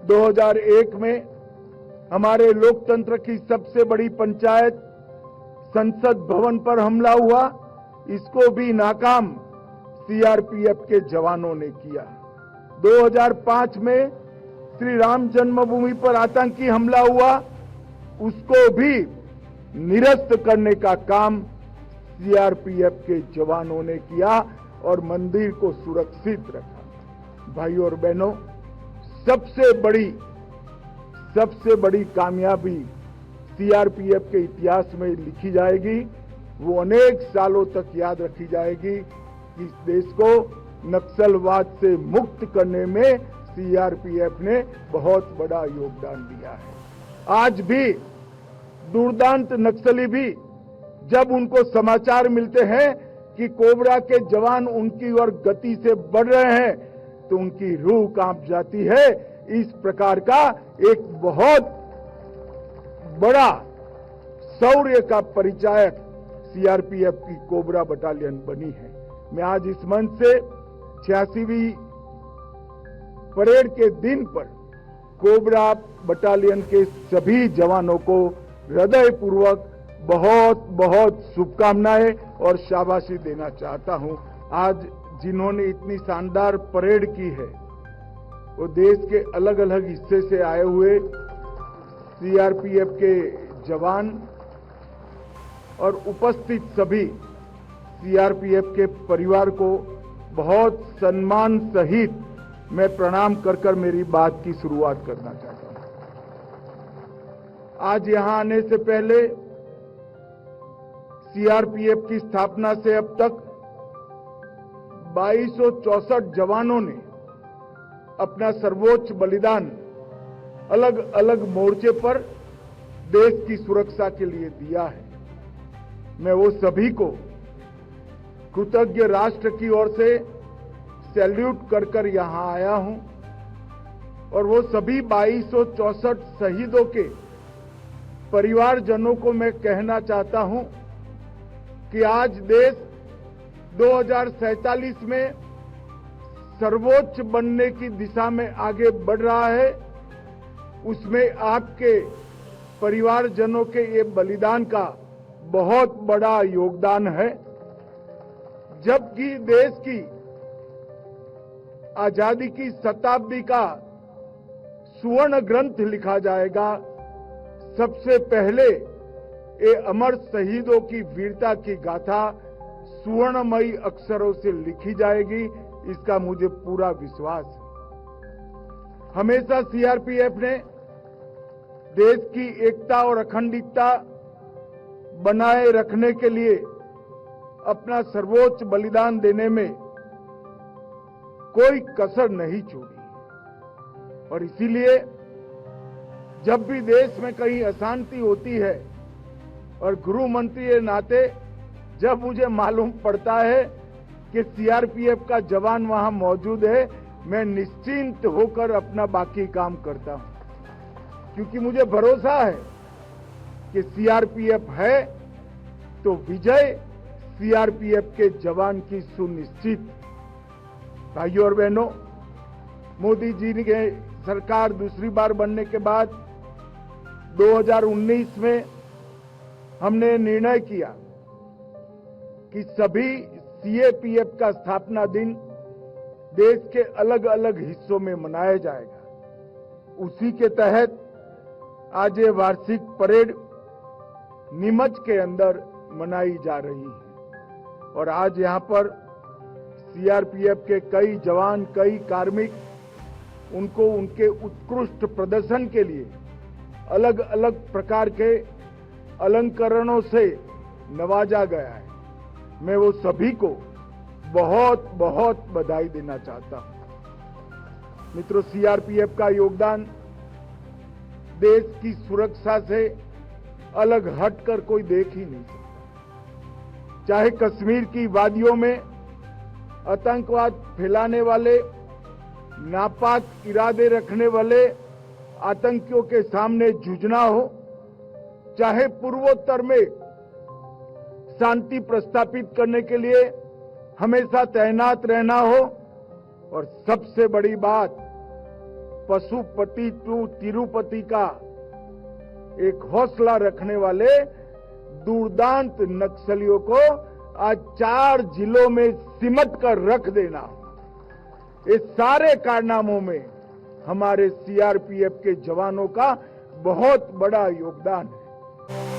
2001 में हमारे लोकतंत्र की सबसे बड़ी पंचायत संसद भवन पर हमला हुआ, इसको भी नाकाम सीआरपीएफ के जवानों ने किया। 2005 में श्री राम जन्मभूमि पर आतंकी हमला हुआ, उसको भी निरस्त करने का काम सीआरपीएफ के जवानों ने किया और मंदिर को सुरक्षित रखा। भाइयों और बहनों, सबसे बड़ी कामयाबी सीआरपीएफ के इतिहास में लिखी जाएगी, वो अनेक सालों तक याद रखी जाएगी कि इस देश को नक्सलवाद से मुक्त करने में सीआरपीएफ ने बहुत बड़ा योगदान दिया है। आज भी दुर्दांत नक्सली भी जब उनको समाचार मिलते हैं कि कोबरा के जवान उनकी ओर गति से बढ़ रहे हैं तो उनकी रूह कांप जाती है। इस प्रकार का एक बहुत बड़ा शौर्य का परिचायक सीआरपीएफ की कोबरा बटालियन बनी है। मैं आज इस मंच से 86वीं परेड के दिन पर कोबरा बटालियन के सभी जवानों को हृदयपूर्वक बहुत बहुत शुभकामनाएं और शाबाशी देना चाहता हूं। आज जिन्होंने इतनी शानदार परेड की है वो देश के अलग अलग हिस्से से आए हुए सीआरपीएफ के जवान और उपस्थित सभी सीआरपीएफ के परिवार को बहुत सम्मान सहित मैं प्रणाम कर मेरी बात की शुरुआत करना चाहता हूं। आज यहां आने से पहले सीआरपीएफ की स्थापना से अब तक 2264 जवानों ने अपना सर्वोच्च बलिदान अलग अलग मोर्चे पर देश की सुरक्षा के लिए दिया है। मैं वो सभी को कृतज्ञ राष्ट्र की ओर से सैल्यूट कर यहां आया हूं और वो सभी 2264 शहीदों के परिवारजनों को मैं कहना चाहता हूं कि आज देश 2047 में सर्वोच्च बनने की दिशा में आगे बढ़ रहा है। उसमें आपके परिवारजनों के ये बलिदान का बहुत बड़ा योगदान है। जबकि देश की आजादी की शताब्दी का सुवर्ण ग्रंथ लिखा जाएगा, सबसे पहले ये अमर शहीदों की वीरता की गाथा सुवर्णमयी अक्षरों से लिखी जाएगी, इसका मुझे पूरा विश्वास है। हमेशा सीआरपीएफ ने देश की एकता और अखंडता बनाए रखने के लिए अपना सर्वोच्च बलिदान देने में कोई कसर नहीं छोड़ी और इसीलिए जब भी देश में कहीं अशांति होती है और गृह मंत्री के नाते जब मुझे मालूम पड़ता है कि सीआरपीएफ का जवान वहां मौजूद है, मैं निश्चिंत होकर अपना बाकी काम करता हूं, क्योंकि मुझे भरोसा है कि सीआरपीएफ है तो विजय सीआरपीएफ के जवान की सुनिश्चित। भाइयों और बहनों, मोदी जी के सरकार दूसरी बार बनने के बाद 2019 में हमने निर्णय किया कि सभी सीएपीएफ का स्थापना दिन देश के अलग अलग हिस्सों में मनाया जाएगा। उसी के तहत आज ये वार्षिक परेड नीमच के अंदर मनाई जा रही है और आज यहां पर सीआरपीएफ के कई जवान, कई कार्मिक, उनको उनके उत्कृष्ट प्रदर्शन के लिए अलग अलग प्रकार के अलंकरणों से नवाजा गया है। मैं वो सभी को बहुत बहुत बधाई देना चाहता हूं। मित्रों, सीआरपीएफ का योगदान देश की सुरक्षा से अलग हटकर कोई देख ही नहीं सकता। चाहे कश्मीर की वादियों में आतंकवाद फैलाने वाले, नापाक इरादे रखने वाले आतंकियों के सामने जूझना हो, चाहे पूर्वोत्तर में शांति प्रस्थापित करने के लिए हमेशा तैनात रहना हो, और सबसे बड़ी बात पशुपति टू तिरुपति का एक हौसला रखने वाले दुर्दांत नक्सलियों को आज 4 जिलों में सिमट कर रख देना, इस सारे कारनामों में हमारे सीआरपीएफ के जवानों का बहुत बड़ा योगदान है।